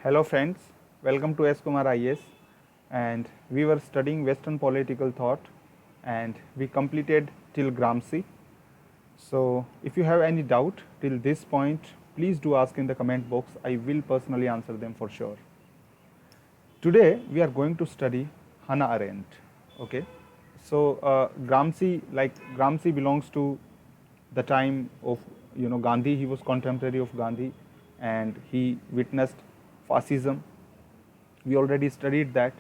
Hello friends, welcome to S. Kumar IS, and we were studying Western political thought and we completed till Gramsci. So if you have any doubt till this point, please do ask in the comment box. I will personally answer them for sure. Today we are going to study Hannah Arendt. Okay, so Gramsci belongs to the time of Gandhi. He was contemporary of Gandhi, and he witnessed fascism. We already studied that.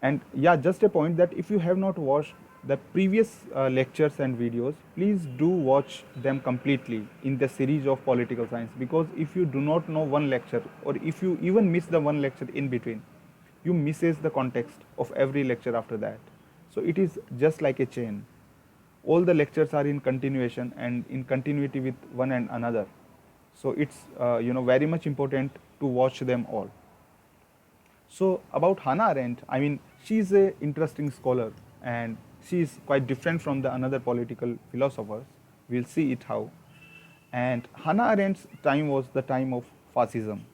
And yeah, just a point that if you have not watched the previous lectures and videos, please do watch them completely in the series of political science, because if you do not know one lecture, or if you even miss the one lecture in between, you misses the context of every lecture after that. So it is just like a chain. All the lectures are in continuation and in continuity with one and another. So it's very much important to watch them all. So about Hannah Arendt, I mean, she is a interesting scholar and she is quite different from the another political philosophers. We'll see it how. And Hannah Arendt's time was the time of fascism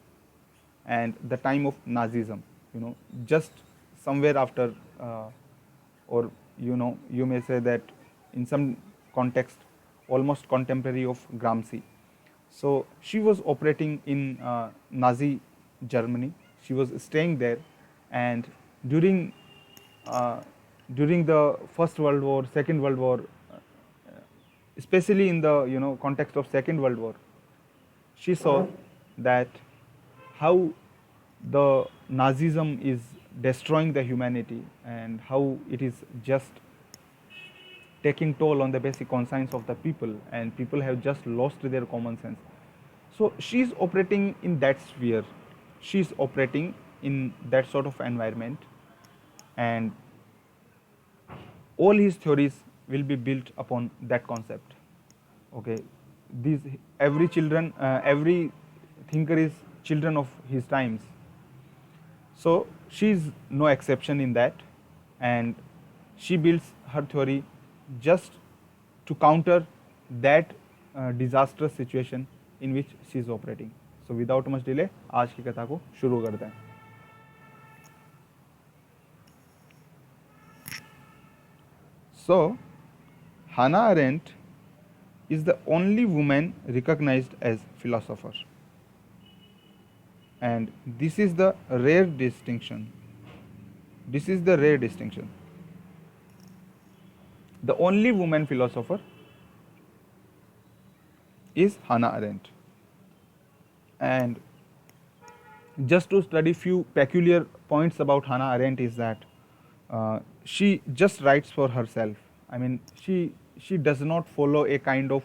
and the time of Nazism. Just somewhere after, or you may say that in some context, almost contemporary of Gramsci. So she was operating in Nazi Germany. She was staying there, and during during the First World War, Second World War, especially in the context of Second World War, she saw that how the Nazism is destroying the humanity and how it is just taking toll on the basic conscience of the people, and people have just lost their common sense. So she's operating in that sphere, she's operating in that sort of environment, and all his theories will be built upon that concept. Okay, these every thinker is children of his times. So she's no exception in that, and she builds her theory just to counter that disastrous situation in which she is operating. So without much delay, आज की कथा को शुरू करते हैं. So Hannah Arendt is the only woman recognized as philosopher, and this is the rare distinction. This is the rare distinction. The only woman philosopher is Hannah Arendt. And just to study few peculiar points about Hannah Arendt is that she just writes for herself. I mean, she does not follow a kind of,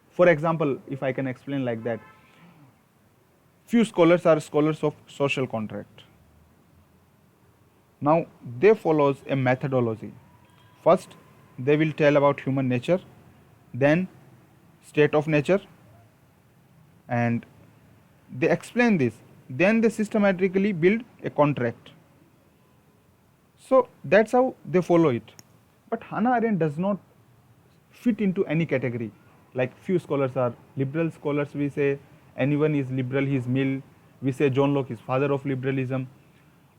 for example, if I can explain like that, few scholars are scholars of social contract. Now they follows a methodology. First, they will tell about human nature, then state of nature, and they explain this. Then they systematically build a contract. So that's how they follow it. But Hannah Arendt does not fit into any category. Like few scholars are liberal scholars, we say anyone is liberal, he is Mill. We say John Locke is father of liberalism,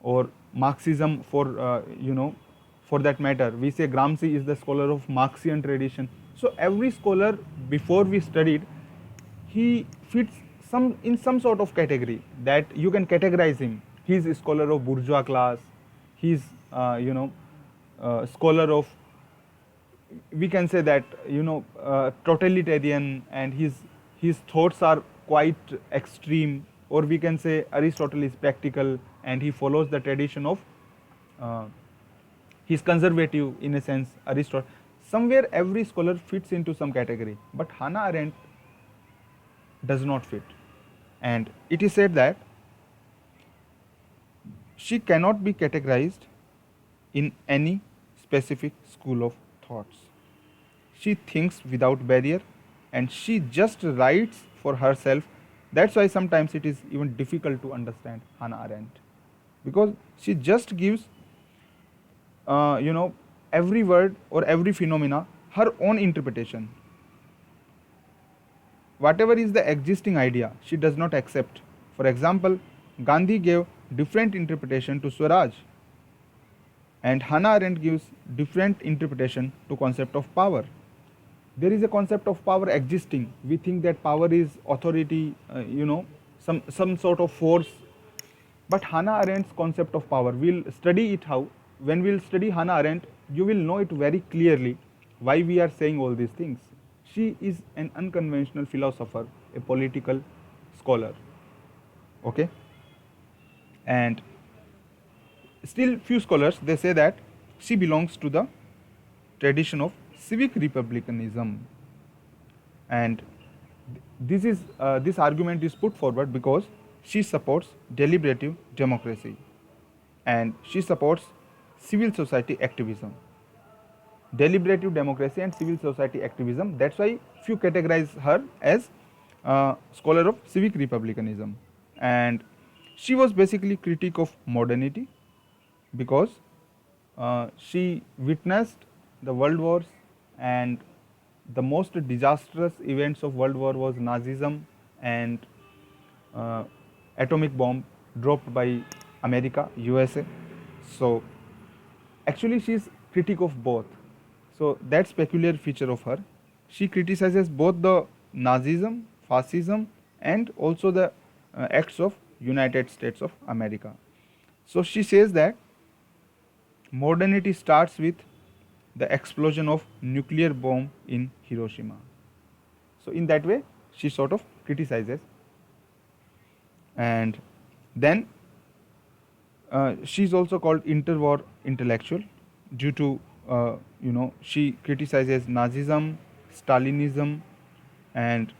or Marxism for that matter. We say Gramsci is the scholar of Marxian tradition. So every scholar before we studied, he fits in some sort of category that you can categorize him. He is a scholar of bourgeois class. He is scholar of, we can say that totalitarian, and his thoughts are quite extreme, or we can say Aristotle is practical and he follows the tradition of he's conservative in a sense, Aristotle. Somewhere every scholar fits into some category, but Hannah Arendt does not fit. And it is said that she cannot be categorized in any specific school of thoughts. She thinks without barrier, and she just writes for herself. That's why sometimes it is even difficult to understand Hannah Arendt, because she just gives every word or every phenomena her own interpretation. Whatever is the existing idea, she does not accept For example, Gandhi gave different interpretation to Swaraj, and Hannah Arendt gives different interpretation to concept of power. There is a concept of power existing. We think that power is authority, some sort of force. But Hannah Arendt's concept of power, we'll study it how. When we'll study Hannah Arendt, you will know it very clearly why we are saying all these things. She is an unconventional philosopher, a political scholar. Okay? And still few scholars, they say that she belongs to the tradition of civic republicanism. And this argument is put forward because she supports deliberative democracy and she supports civil society activism. Deliberative democracy and civil society activism, that's why few categorize her as a scholar of civic republicanism. And she was basically critique of modernity because she witnessed the world wars, and the most disastrous events of world war was Nazism and atomic bomb dropped by America, USA. So actually she is critique of both. So that's peculiar feature of her. She criticizes both the Nazism, fascism, and also the acts of United States of America. So she says that modernity starts with the explosion of nuclear bomb in Hiroshima. So in that way, she sort of criticizes. And then she is also called interwar intellectual due to she criticizes Nazism, Stalinism, and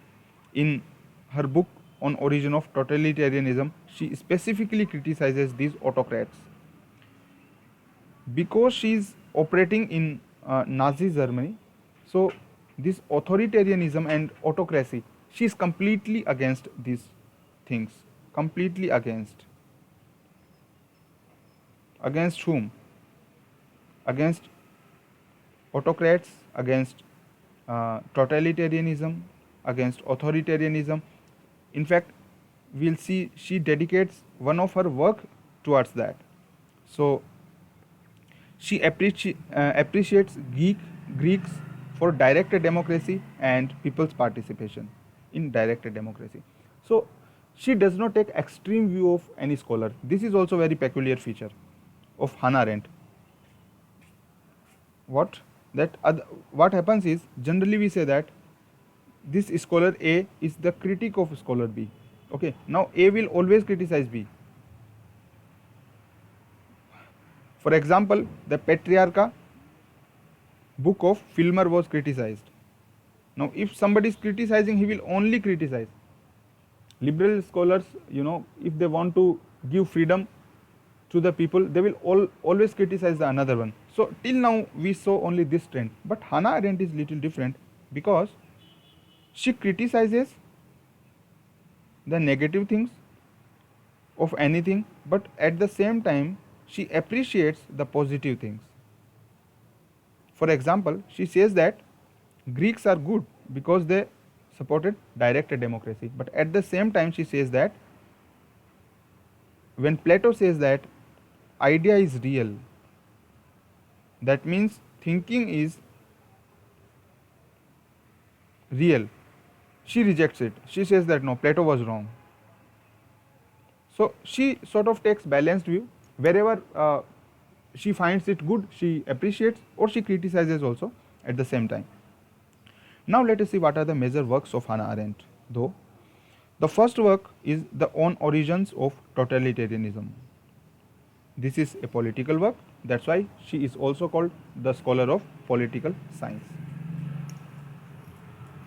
in her book on origin of totalitarianism, she specifically criticizes these autocrats. Because she is operating in Nazi Germany, so this authoritarianism and autocracy, she is completely against these things. Completely against. Against whom? Against autocrats, against totalitarianism, against authoritarianism. In fact, we'll see she dedicates one of her work towards that. So she appreciates Greeks for direct democracy and people's participation in direct democracy. So she does not take extreme view of any scholar. This is also very peculiar feature of Hannah Arendt. What happens is, generally we say that this scholar A is the critic of scholar B. Okay, now A will always criticize B. For example, the Patriarcha book of Filmer was criticized. Now if somebody is criticizing, he will only criticize. Liberal scholars, if they want to give freedom to the people, they will always criticize the another one. So till now we saw only this trend, but Hannah Arendt is little different because she criticizes the negative things of anything, but at the same time she appreciates the positive things. For example, she says that Greeks are good because they supported direct democracy, but at the same time she says that when Plato says that idea is real, that means thinking is real, she rejects it. She says that no, Plato was wrong. So she sort of takes balanced view. Wherever she finds it good, she appreciates, or she criticizes also at the same time. Now let us see what are the major works of Hannah Arendt. Though the first work is The On Origins of Totalitarianism. This is a political work, that's why she is also called the scholar of political science.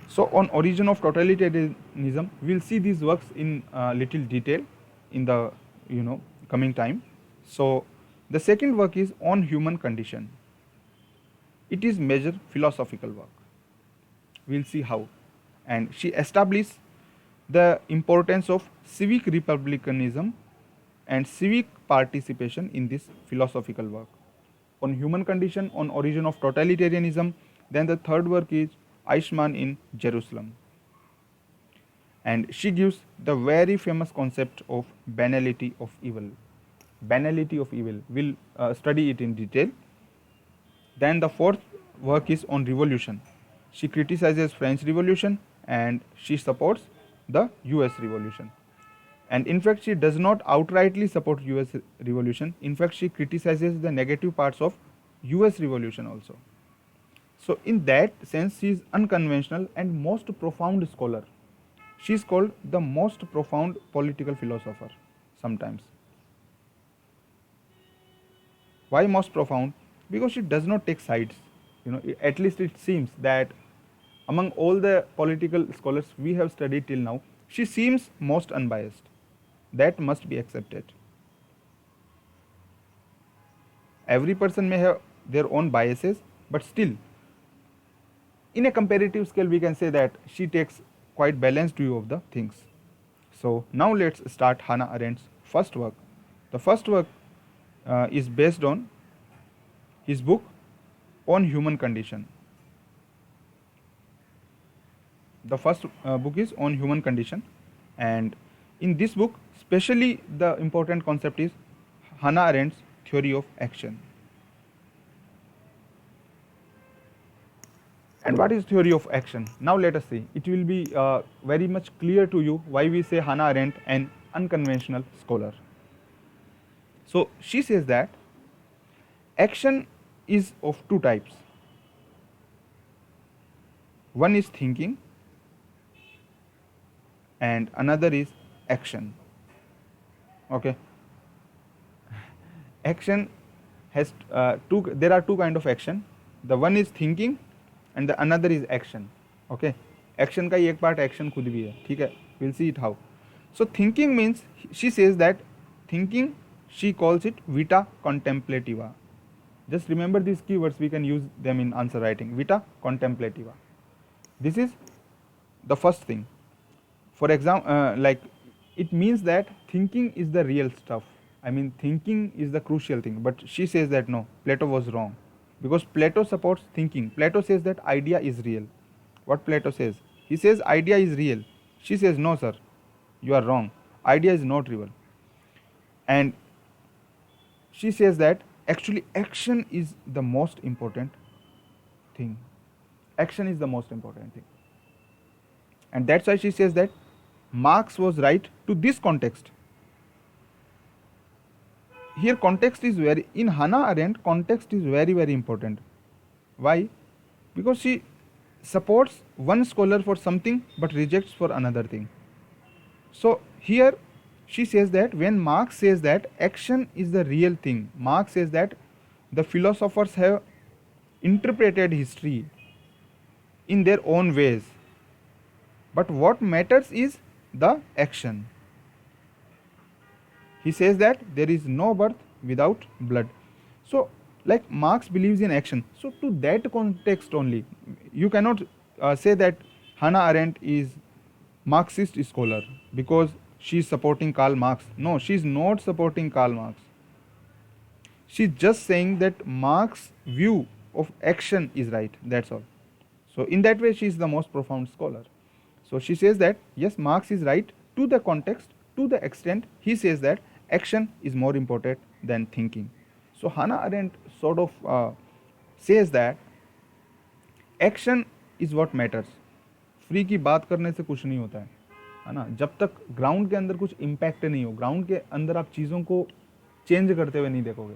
So on origin of totalitarianism, we'll see these works in little detail in the coming time. So the second work is On Human Condition. It is major philosophical work. We'll see how. And she established the importance of civic republicanism and civic participation in this philosophical work. On Human Condition, On Origin of Totalitarianism. Then the third work is Eichmann in Jerusalem. and she gives the very famous concept of banality of evil. Banality of evil. We'll study it in detail. Then the fourth work is on revolution. She criticizes French Revolution and she supports the US Revolution. And in fact, she does not outrightly support US Revolution. In fact, she criticizes the negative parts of US Revolution also. So in that sense, she is unconventional and most profound scholar. She is called the most profound political philosopher sometimes. Why most profound? Because she does not take sides. At least it seems that among all the political scholars we have studied till now, she seems most unbiased. That must be accepted. Every person may have their own biases, but still, in a comparative scale, we can say that she takes quite balanced view of the things. So now let's start Hannah Arendt's first work. The first work is based on his book On Human Condition. The first book is On Human Condition, and in this book, especially the important concept is Hannah Arendt's theory of action. And what is theory of action? Now let us see. It will be very much clear to you why we say Hannah Arendt an unconventional scholar. So she says that action is of two types. One is thinking and another is action. Okay. Action has there are two kind of action. The one is thinking and the another is action. Okay. Action का एक part action खुद भी है. ठीक है. We'll see it how. So thinking means, she says that thinking, she calls it vita contemplativa. Just remember these keywords, we can use them in answer writing. Vita contemplativa. This is the first thing. For example, like it means that thinking is the real stuff. I mean, thinking is the crucial thing. But she says that no, Plato was wrong. Because Plato supports thinking. Plato says that idea is real. What Plato says? He says idea is real. She says no, sir, you are wrong. Idea is not real. And she says that actually action is the most important thing. Action is the most important thing. And that's why she says that Marx was right to this context. Here context is very, in Hannah Arendt, context is very, very important. Why? Because she supports one scholar for something but rejects for another thing. So here she says that when Marx says that action is the real thing, Marx says that the philosophers have interpreted history in their own ways. But what matters is the action. He says that there is no birth without blood. So, like Marx believes in action. So, to that context only, you cannot say that Hannah Arendt is Marxist scholar because she is supporting Karl Marx. No, she is not supporting Karl Marx. She is just saying that Marx's view of action is right. That's all. So, in that way, she is the most profound scholar. So, she says that yes, Marx is right to the context, to the extent he says that action is more important than thinking. So Hannah Arendt sort of says that action is what matters. Free की बात करने से कुछ नहीं होता है ना. जब तक ग्राउंड के अंदर कुछ इम्पैक्ट नहीं हो, ग्राउंड के अंदर आप चीज़ों को चेंज करते हुए नहीं देखोगे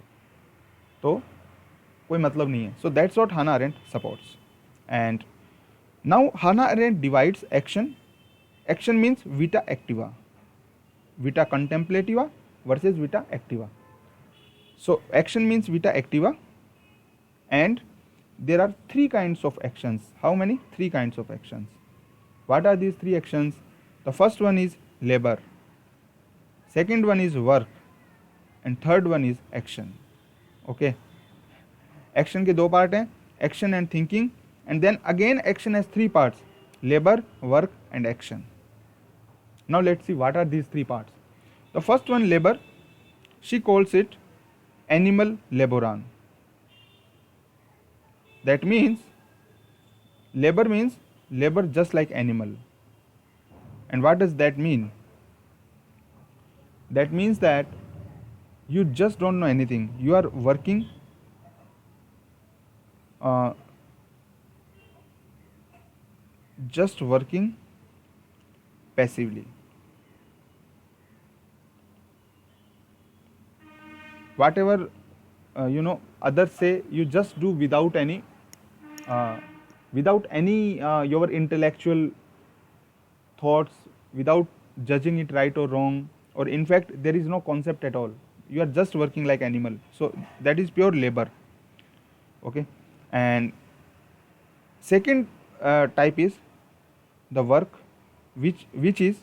तो कोई मतलब नहीं है. सो that's what Hannah Arendt supports. And now Hannah Arendt divides action. Action means vita activa, vita contemplativa versus vita activa. So action means vita activa, and there are three kinds of actions. How many? Three kinds of actions. What are these three actions? The first one is labor, second one is work, and third one is action. Okay. Action के दो part हैं, action and thinking, and then again action has three parts: labor, work, and action. Now let's see what are these three parts. The first one, labor, she calls it animal laboran. That means labor just like animal. And what does that mean? That means that you just don't know anything. You are working uh, just working passively. Whatever others say, you just do uh, without any your intellectual thoughts, without judging it right or wrong, or in fact there is no concept at all. You are just working like animal. So that is pure labor. Okay. And second type is the work which is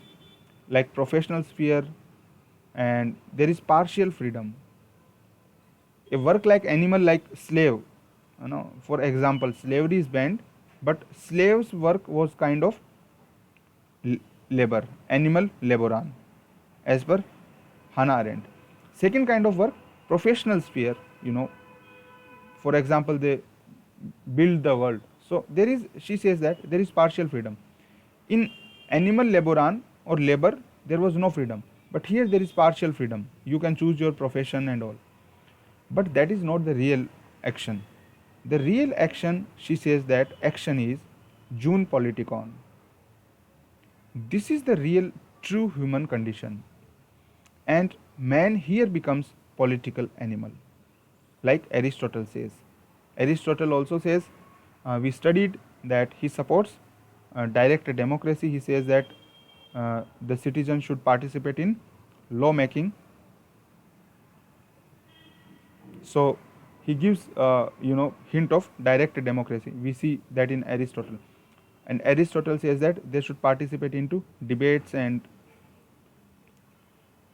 like professional sphere, and there is partial freedom. A work like animal, like slave, for example, slavery is banned, but slaves work was kind of labor, animal laboran, as per Hannah Arendt. Second kind of work, professional sphere, for example, they build the world. So there is, she says that there is partial freedom. In animal laboran or labor, there was no freedom, but here there is partial freedom. You can choose your profession and all. But that is not the real action. The real action, she says that action is June politikon. This is the real true human condition. And man here becomes political animal, like Aristotle says. Aristotle also says, we studied that he supports direct democracy. He says that the citizens should participate in law making. So he gives hint of direct democracy. We see that in Aristotle, and Aristotle says that they should participate into debates, and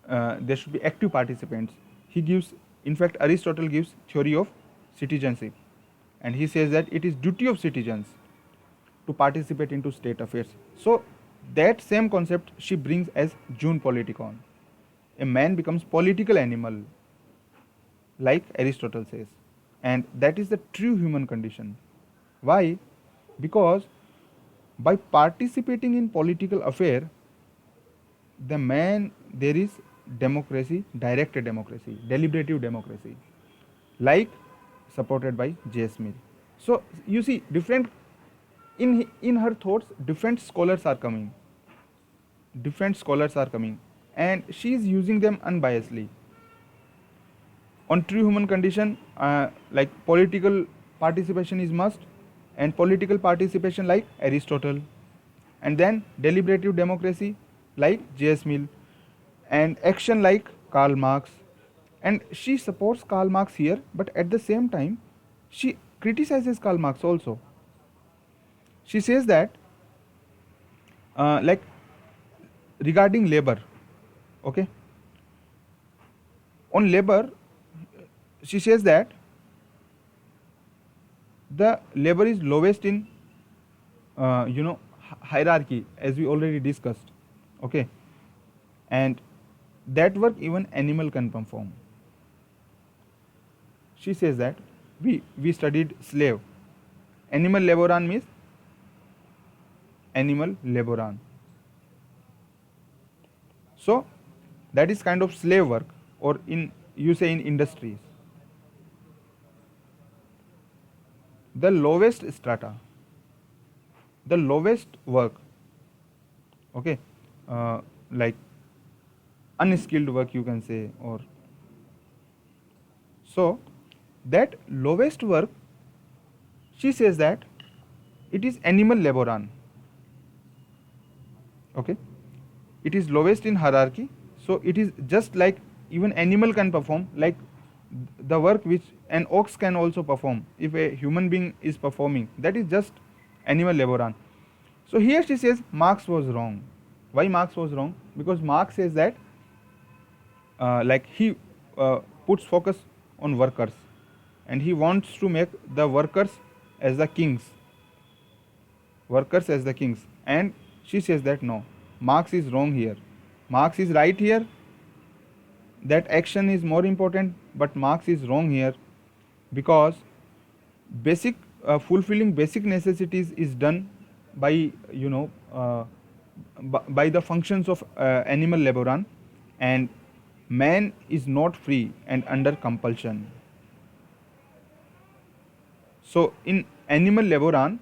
there should be active participants. He gives, in fact, Aristotle gives theory of citizenship, and he says that it is duty of citizens to participate into state affairs. So that same concept she brings as June politikon. A man becomes political animal, like Aristotle says, and that is the true human condition. Why? Because by participating in political affair, the man, there is democracy, direct democracy, deliberative democracy, like supported by J.S. Mill. So you see, different in her thoughts, different scholars are coming, and she is using them unbiasedly. On true human condition, like political participation is must, and political participation like Aristotle, and then deliberative democracy like J.S. Mill, and action like Karl Marx. And she supports Karl Marx here, but at the same time she criticizes Karl Marx also. She says that like regarding labor, okay, on labor, she says that the labor is lowest in hierarchy, as we already discussed, okay, and that work even animal can perform. She says that we studied slave. Animal laboran means animal laboran. So that is kind of slave work, or in, you say, in industries. The lowest strata, the lowest work, okay, like unskilled work, you can say, or so that lowest work, she says that it is animal laboran, okay, it is lowest in hierarchy. So it is just like even animal can perform, like the work which an ox can also perform. If a human being is performing, that is just animal laboran. So here she says Marx was wrong. Why Marx was wrong? Because Marx says that like he puts focus on workers, and he wants to make the workers as the kings, and she says that no, Marx is wrong here. Marx is right here, that action is more important, but Marx is wrong here, because basic fulfilling basic necessities is done by by the functions of animal laboran, and man is not free and under compulsion. So in animal laboran,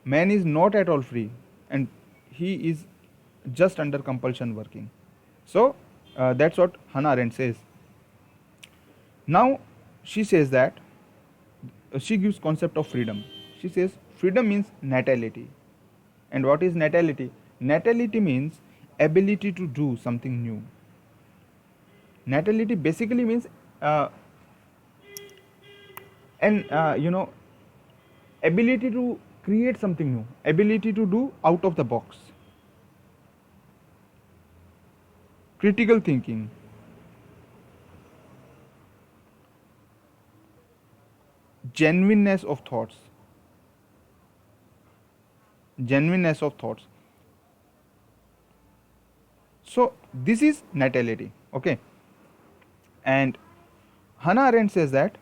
man is not at all free and he is just under compulsion working. So that's what Hannah Arendt says. Now she says that she gives concept of freedom. She says freedom means natality. And what is natality? Natality means ability to do something new. Natality basically means ability to create something new, ability to do out of the box, critical thinking, genuineness of thoughts, genuineness of thoughts. So this is natality, okay. And Hannah Arendt says that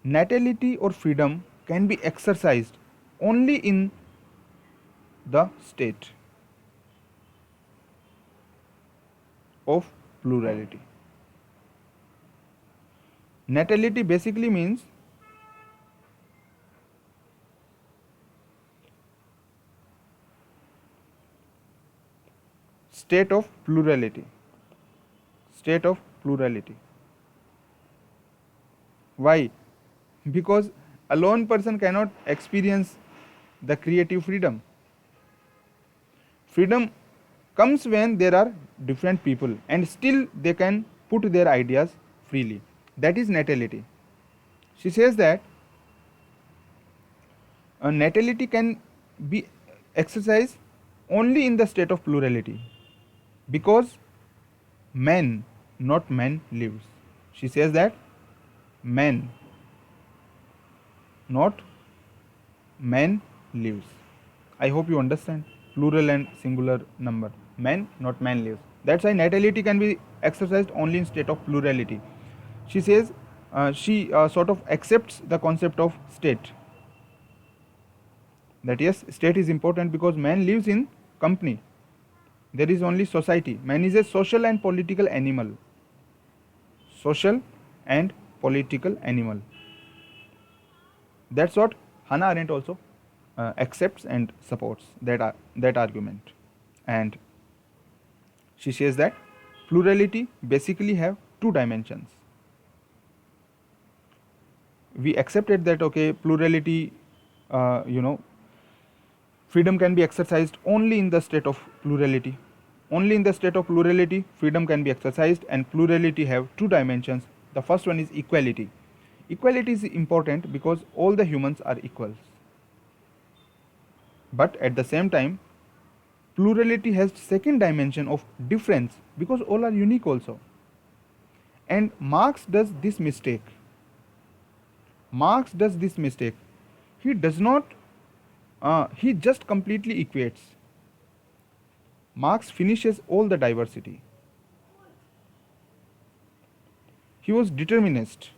natality or freedom can be exercised only in the state of plurality. Natality basically means state of plurality. State of plurality. Why? Because a lone person cannot experience the creative freedom. Freedom comes when there are different people and still they can put their ideas freely. That is natality. She says that natality can be exercised only in the state of plurality because man, not man, lives. She says that man, not man, lives. I hope you understand. Plural and singular number. Man, not man, lives. That's why natality can be exercised only in state of plurality. She says she sort of accepts the concept of state. That yes, state is important because man lives in company. There is only society. Man is a social and political animal. Social and political animal. That's what Hannah Arendt also accepts and supports that argument. And she says that plurality basically have two dimensions. We accepted that okay, plurality, freedom can be exercised only in the state of plurality. Only in the state of plurality, freedom can be exercised, and plurality have two dimensions. The first one is equality. Equality is important because all the humans are equals. But at the same time, plurality has second dimension of difference because all are unique also. And Marx does this mistake. Marx does this mistake. He does not, he just completely equates. Marx finishes all the diversity. He was determinist.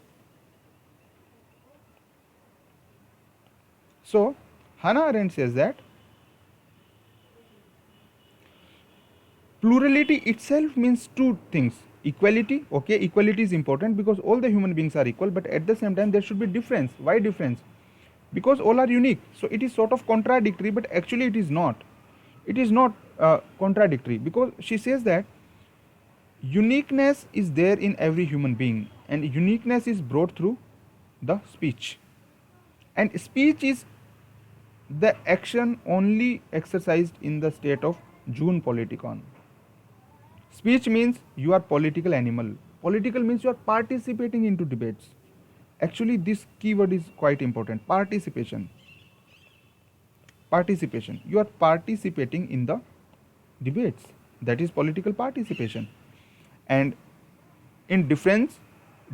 So, Hannah Arendt says that plurality itself means two things. Equality, okay, equality is important because all the human beings are equal, but at the same time there should be difference. Why difference? Because all are unique. So it is sort of contradictory, but actually it is not. It is not contradictory because she says that uniqueness is there in every human being and uniqueness is brought through the speech. And speech is the action only exercised in the state of June politikon. Speech means you are political animal. Political means you are participating into debates. Actually, this keyword is quite important. Participation. Participation. You are participating in the debates. That is political participation. And in difference,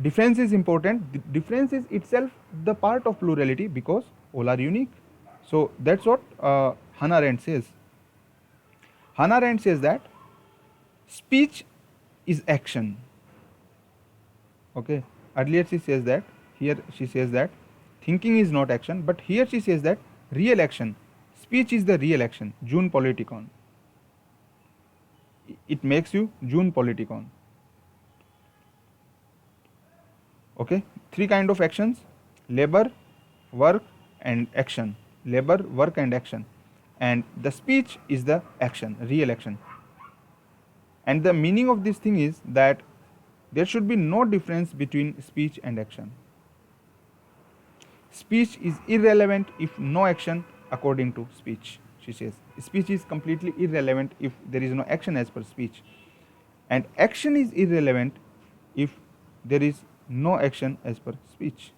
difference is important. The difference is itself the part of plurality because all are unique. So that's what Hannah Arendt says. Hannah Arendt says that speech is action. Okay. Earlier she says that, here she says that thinking is not action, but here she says that real action. Speech is the real action. June politikon. it makes you June politicon. Okay, three kind of actions: labor, work, and action. Labor, work, and action. And the speech is the action, real action. And the meaning of this thing is that there should be no difference between speech and action. Speech is irrelevant if no action according to speech, she says. Speech is completely irrelevant if there is no action as per speech. And action is irrelevant if there is no action as per speech.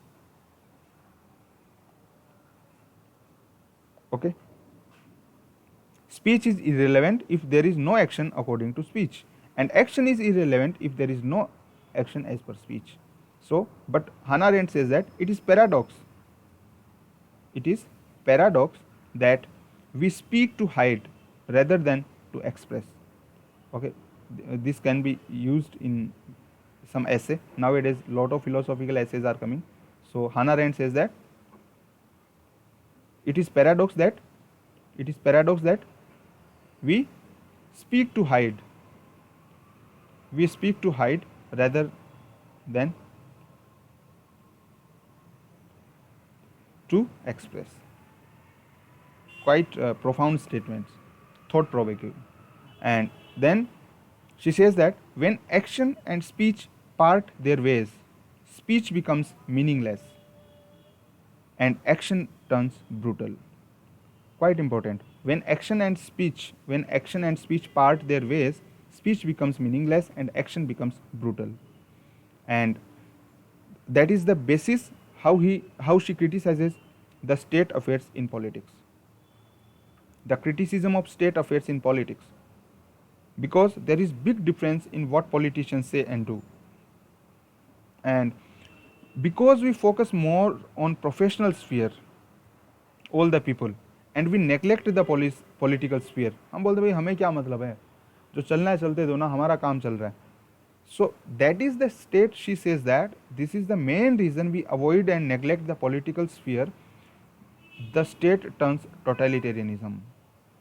Okay? Speech is irrelevant if there is no action according to speech. And action is irrelevant if there is no action as per speech. So, but Hannah Arendt says that it is paradox. It is paradox that we speak to hide rather than to express. Okay, this can be used in some essay. Nowadays, lot of philosophical essays are coming. So Hannah Arendt says that it is paradox that we speak to hide. We speak to hide rather than to express. Quite profound statements, thought provoking. And then she says that when action and speech part their ways, speech becomes meaningless and action turns brutal. Quite important. When action and speech part their ways, speech becomes meaningless and action becomes brutal. And that is the basis how she criticizes the state affairs in politics. The criticism of state affairs in politics, because there is big difference in what politicians say and do. And because we focus more on professional sphere, all the people, and we neglect the political sphere. हम बोलते भाई हमें क्या मतलब है, जो चलना है चलते दो ना, हमारा काम चल रहा है. So that is the state. She says that this is the main reason we avoid and neglect the political sphere. The state turns totalitarianism,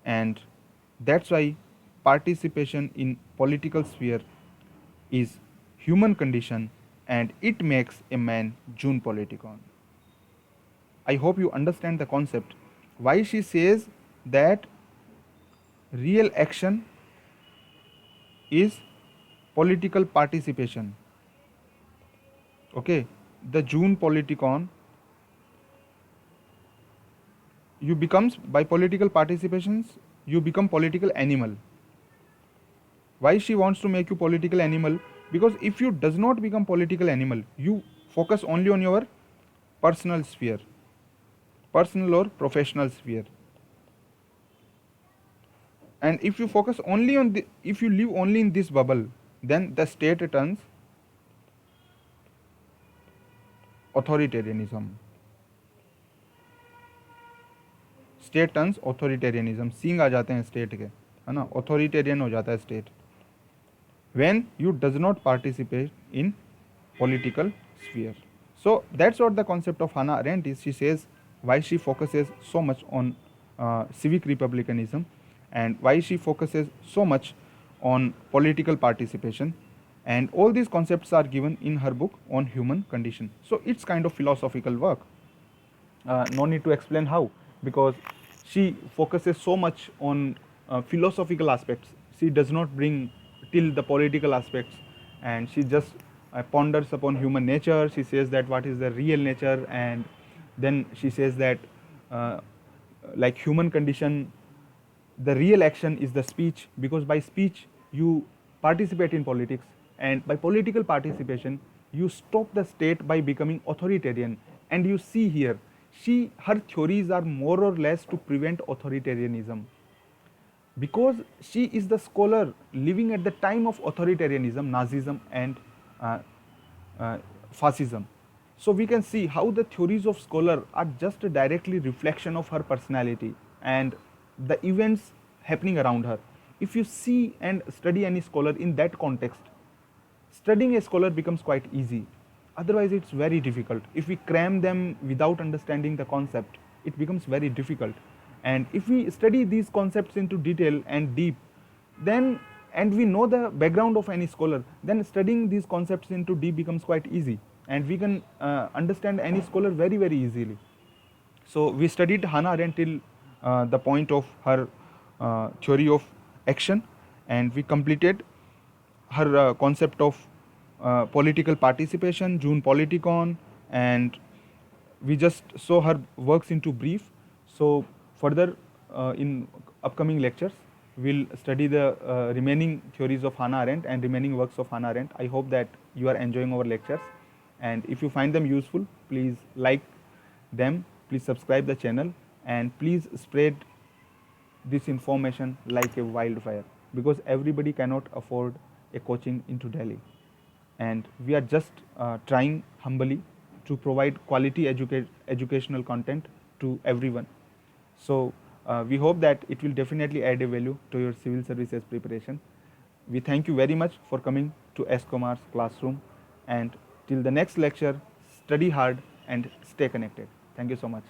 and that's why participation in political sphere is human condition, and it makes a man June politicon. I hope you understand the concept. Why she says that real action is political participation. Okay, the June politicon, you becomes, by political participations, you become political animal. Why she wants to make you political animal? Because if you does not become political animal, you focus only on your personal sphere, personal or professional sphere. And if you focus only on if you live only in this bubble, then the state turns authoritarianism. State turns authoritarianism. सींग आ जाते हैं state के, है ना, authoritarian हो जाता है state when you does not participate in political sphere. So that's what the concept of Hannah Arendt is. She says why she focuses so much on civic republicanism and why she focuses so much on political participation, and all these concepts are given in her book on human condition. So it's kind of philosophical work. No need to explain how, because she focuses so much on philosophical aspects. She does not bring till the political aspects, and she just ponders upon human nature. She says that what is the real nature, and then she says that like human condition, the real action is the speech, because by speech you participate in politics, and by political participation you stop the state by becoming authoritarian. And you see here, her theories are more or less to prevent authoritarianism, because she is the scholar living at the time of authoritarianism, Nazism and fascism. So we can see how the theories of scholar are just a directly reflection of her personality and the events happening around her. If you see and study any scholar in that context, studying a scholar becomes quite easy. Otherwise it's very difficult. If we cram them without understanding the concept, it becomes very difficult. And if we study these concepts into detail and deep, then and we know the background of any scholar, then studying these concepts into deep becomes quite easy, and we can understand any scholar very, very easily. So we studied Hannah Arendt till the point of her theory of action, and we completed her concept of political participation, June Politicon, and we just saw her works into brief. So further in upcoming lectures, we'll study the remaining theories of Hannah Arendt and remaining works of Hannah Arendt. I hope that you are enjoying our lectures, and if you find them useful, please like them, please subscribe the channel, and please spread this information like a wildfire, because everybody cannot afford a coaching into Delhi, and we are just trying humbly to provide quality educational content to everyone. So we hope that it will definitely add a value to your civil services preparation. We thank you very much for coming to S. Kumar's classroom, and till the next lecture, study hard and stay connected. Thank you so much.